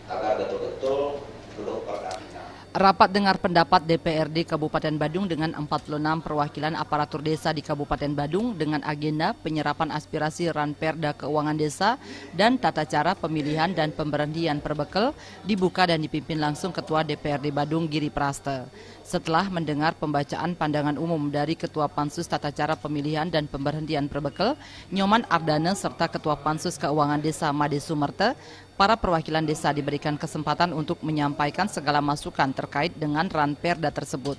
agar betul-betul duduk perkara. Rapat dengar pendapat DPRD Kabupaten Badung dengan 46 perwakilan aparatur desa di Kabupaten Badung dengan agenda penyerapan aspirasi Ranperda Keuangan Desa dan tata cara pemilihan dan pemberhentian perbekal dibuka dan dipimpin langsung Ketua DPRD Badung Giri Praste. Setelah mendengar pembacaan pandangan umum dari Ketua Pansus Tata Cara Pemilihan dan Pemberhentian Perbekal, Nyoman Ardana serta Ketua Pansus Keuangan Desa Made Sumerte, para perwakilan desa diberikan kesempatan untuk menyampaikan segala masukan terkait dengan Ranperda tersebut.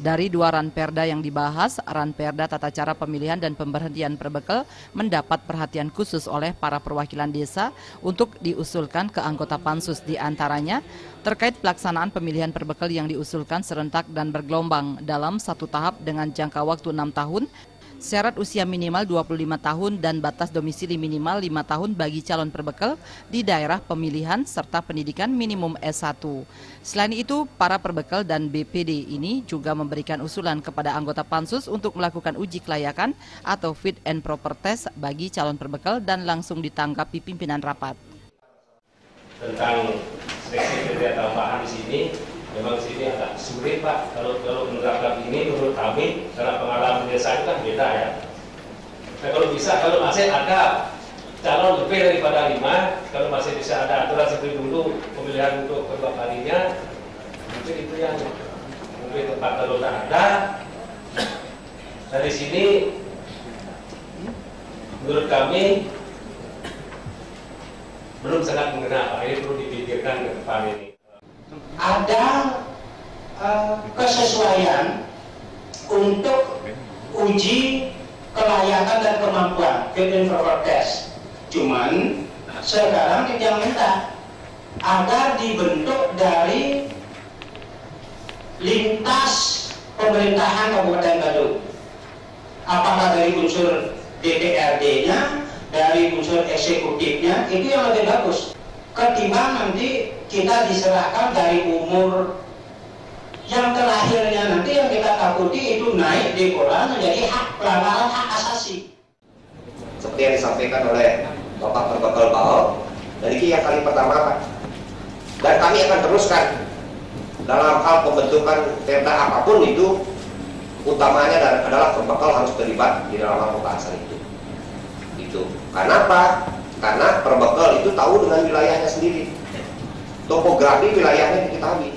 Dari 2 Ranperda yang dibahas, Ranperda Tata Cara Pemilihan dan Pemberhentian Perbekal mendapat perhatian khusus oleh para perwakilan desa untuk diusulkan ke anggota Pansus, di antaranya terkait pelaksanaan pemilihan perbekal yang diusulkan serentak dan bergelombang dalam satu tahap dengan jangka waktu 6 tahun, syarat usia minimal 25 tahun dan batas domisili minimal 5 tahun bagi calon perbekal di daerah pemilihan serta pendidikan minimum S1. Selain itu, para perbekal dan BPD ini juga memberikan usulan kepada anggota Pansus untuk melakukan uji kelayakan atau fit and proper test bagi calon perbekal dan langsung ditanggapi pimpinan rapat. Tentang seleksi kriteria tambahan di sini, memang sini agak sulit Pak, kalau menerapkan ini menurut kami, karena pengalaman desa itu kan beda ya. Nah kalau bisa, kalau masih ada calon lebih daripada 5, kalau masih bisa ada aturan seperti dulu pemilihan untuk kedua kalinya, mungkin itu yang mungkin tempat kalau tidak ada. Dari sini, menurut kami belum sangat mengena Pak, ini perlu dipikirkan ke depan ini. Ada kesesuaian untuk uji kelayakan dan kemampuan fit and proper test. Cuman sekarang kita minta agar dibentuk dari lintas pemerintahan Kabupaten Badung. Apakah dari unsur DPRD-nya, dari unsur eksekutifnya, itu yang lebih bagus. Ketimbang nanti kita diserahkan dari umur yang terakhirnya, nanti yang kita takuti itu naik di koran menjadi hak pelanggaran hak asasi. Seperti yang disampaikan oleh Bapak Perbekal Baho, dari yang kali pertama Pak. Dan kami akan teruskan dalam hal pembentukan perda apapun itu, utamanya adalah perbekal harus terlibat di dalam pembahasan itu. Karena apa? Karena perbekal itu tahu dengan wilayahnya sendiri. Topografi wilayahnya diketahui.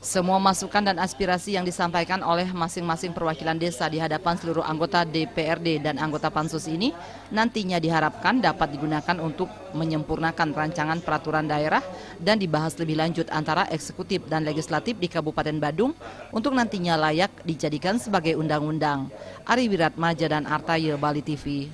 Semua masukan dan aspirasi yang disampaikan oleh masing-masing perwakilan desa di hadapan seluruh anggota DPRD dan anggota Pansus ini nantinya diharapkan dapat digunakan untuk menyempurnakan rancangan peraturan daerah dan dibahas lebih lanjut antara eksekutif dan legislatif di Kabupaten Badung untuk nantinya layak dijadikan sebagai undang-undang. Ari Wiratmaja dan Artaye, Bali TV.